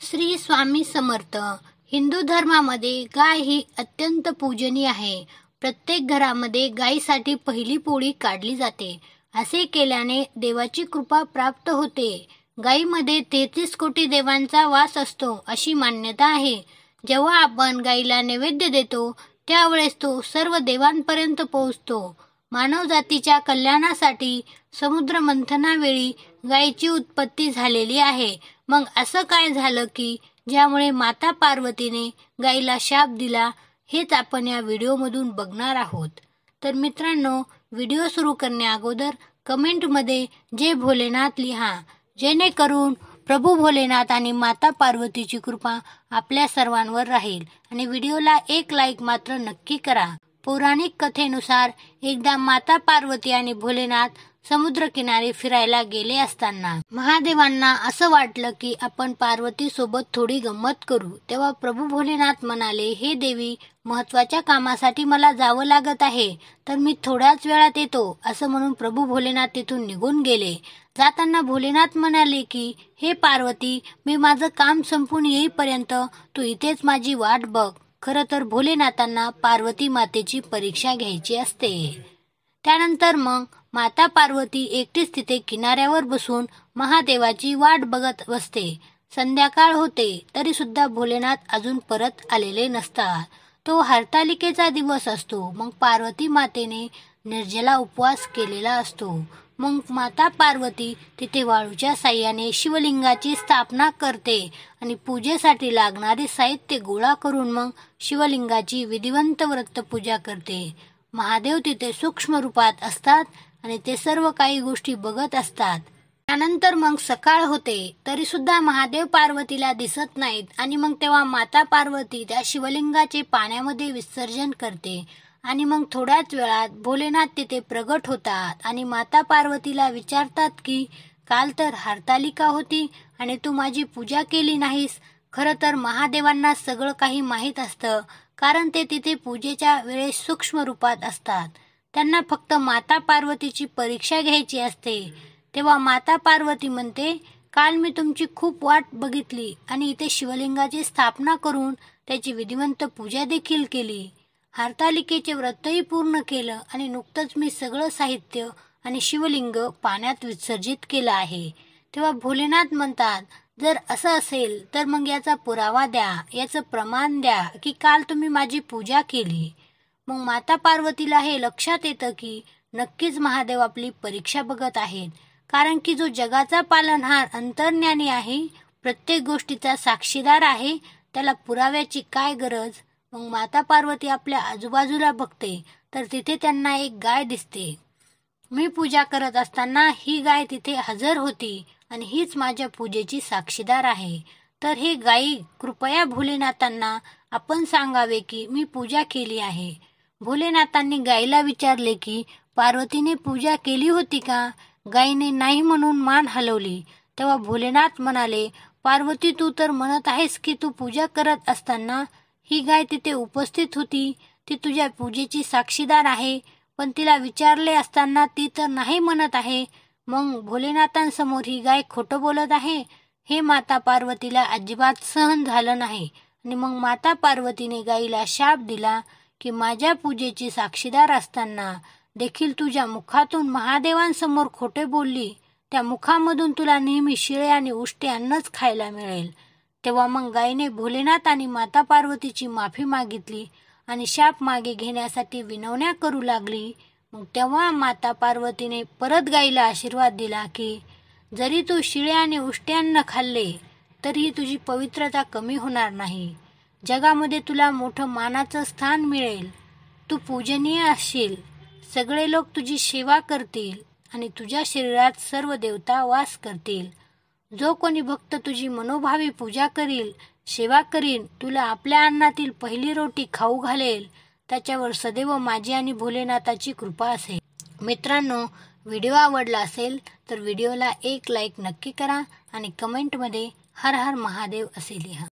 श्री स्वामी समर्थ. हिंदू धर्मामध्ये गाय ही अत्यंत पूजनीय आहे. प्रत्येक घरामध्ये गायीसाठी पहिली पोळी काढली जाते. असे केल्याने देवाची कृपा प्राप्त होते. गायीमध्ये 33 कोटी देवांचा वास असतो अशी मान्यता आहे. जेव्हा आपण गायीला नैवेद्य देतो त्यावेळेस तो सर्व देवांपर्यंत पोहोचतो. मानवजातीच्या कल्याणासाठी समुद्र मंथनावेळी गायीची उत्पत्ती झालेली आहे. मग असं काय झालं की ज्यामुळे माता पार्वतीने गायीला शाप दिला, हेच आपण या व्हिडिओमधून बघणार आहोत. तर मित्रांनो, व्हिडिओ सुरू करण्या अगोदर कमेंटमध्ये जय भोलेनाथ लिहा, जेणेकरून प्रभू भोलेनाथ आणि माता पार्वतीची कृपा आपल्या सर्वांवर राहील. आणि व्हिडिओला एक लाईक मात्र नक्की करा. पौराणिक कथेनुसार एकदा माता पार्वती आणि भोलेनाथ समुद्रकिनारी फिरायला गेले असताना महादेवांना असं वाटलं की आपण पार्वती सोबत थोडी गंमत करू. तेव्हा प्रभू भोलेनाथ म्हणाले, हे देवी, महत्वाच्या कामासाठी मला जावं लागत आहे, तर मी थोड्याच वेळात येतो. असं म्हणून प्रभू भोलेनाथ तिथून निघून गेले. जाताना भोलेनाथ म्हणाले की हे पार्वती, मी माझं काम संपून येईपर्यंत तू इथेच माझी वाट बघ. खरं तर भोलेनाथांना पार्वती मातेची परीक्षा घ्यायची असते. त्यानंतर मग माता पार्वती एकटीच तिथे किनाऱ्यावर बसून महादेवाची वाट बघत बसते. संध्याकाळ होते तरी सुद्धा भोलेनाथ अजून परत आलेले नसतात. तो हरतालिकेचा दिवस असतो. मग पार्वती मातेने निर्जला उपवास केलेला असतो. मग माता पार्वती तिथे वाळूच्या साह्याने शिवलिंगाची स्थापना करते आणि पूजेसाठी लागणारे साहित्य गोळा करून मग शिवलिंगाची विधिवंत व्रत पूजा करते. महादेव तिथे सूक्ष्म रूपात असतात आणि ते सर्व काही गोष्टी बघत असतात. त्यानंतर मग सकाळ होते तरी सुद्धा महादेव पार्वतीला दिसत नाहीत आणि मग तेव्हा माता पार्वती त्या शिवलिंगाचे पाण्यामध्ये विसर्जन करते. आणि मग थोड्याच वेळात भोलेनाथ तिथे प्रगट होतात आणि माता पार्वतीला विचारतात की काल तर हरतालिका होती आणि तू माझी पूजा केली नाहीस. खरं तर महादेवांना सगळं काही माहीत असतं, कारण ते तिथे पूजेच्या वेळेस सूक्ष्म रूपात असतात. त्यांना फक्त माता पार्वतीची परीक्षा घ्यायची असते. तेव्हा माता पार्वती म्हणते, काल मी तुमची खूप वाट बघितली आणि इथे शिवलिंगाची स्थापना करून त्याची विधिवंत पूजा देखील केली. हरतालिकेचे व्रतही पूर्ण केलं आणि नुकतंच मी सगळं साहित्य आणि शिवलिंग पाण्यात विसर्जित केलं आहे. तेव्हा भोलेनाथ म्हणतात, जर असं असेल तर मग याचा पुरावा द्या, याचं प्रमाण द्या की काल तुम्ही माझी पूजा केली. मग माता पार्वतीला हे लक्षात येतं की नक्कीच महादेव आपली परीक्षा बघत आहेत, कारण की जो जगाचा पालनहार अंतर्ज्ञानी आहे, प्रत्येक गोष्टीचा साक्षीदार आहे, त्याला पुराव्याची काय गरज. मग माता पार्वती आपल्या आजूबाजूला बघते तर तिथे त्यांना एक गाय दिसते. मी पूजा करत असताना ही गाय तिथे हजर होती आणि हीच माझ्या पूजेची साक्षीदार आहे. तर हे गायी, कृपया भोलेनाथांना आपण सांगावे की मी पूजा केली आहे. भोलेनाथांनी गायीला विचारले की पार्वतीने पूजा केली होती का. गायीने नाही म्हणून मान हलवली. तेव्हा भोलेनाथ म्हणाले, पार्वती, तू तर म्हणत आहेस की तू पूजा करत असताना ही गाय तिथे उपस्थित होती, ती तुझ्या पूजेची साक्षीदार आहे, पण तिला विचारले असताना ती तर नाही म्हणत आहे. मग भोलेनाथांसमोर ही गाय खोटं बोलत आहे. हे माता पार्वतीला अजिबात सहन झालं नाही आणि मग माता पार्वतीने गायीला शाप दिला की माझ्या पूजेची साक्षीदार असताना देखील तुझ्या मुखातून महादेवांसमोर खोटे बोलली, त्या मुखामधून तुला नेहमी शिळे आणि उष्टे अन्नच खायला मिळेल. तेव्हा मग गायीने भोलेनाथ आणि माता पार्वतीची माफी मागितली आणि शाप मागे घेण्यासाठी विनवण्या करू लागली. मग तेव्हा माता पार्वतीने परत गायीला आशीर्वाद दिला की जरी तू शिळे आणि उष्टे अन्न खाल्ले तरी तुझी पवित्रता कमी होणार नाही. जगामध्ये तुला मोठं मानाचं स्थान मिळेल, तू पूजनीय असशील, सगळे लोक तुझी सेवा करतील आणि तुझ्या शरीरात सर्व देवता वास करतील. जो कोणी भक्त तुझी मनोभावी पूजा करील, सेवा करील, तुला आपल्या अन्नातील पहिली रोटी खाऊ घालेल, त्याच्यावर सदैव माझी आणि भोलेनाथाची कृपा असेल. मित्रांनो, व्हिडिओ आवडला असेल तर व्हिडिओला एक लाईक नक्की करा आणि कमेंटमध्ये हर हर महादेव असे लिहा.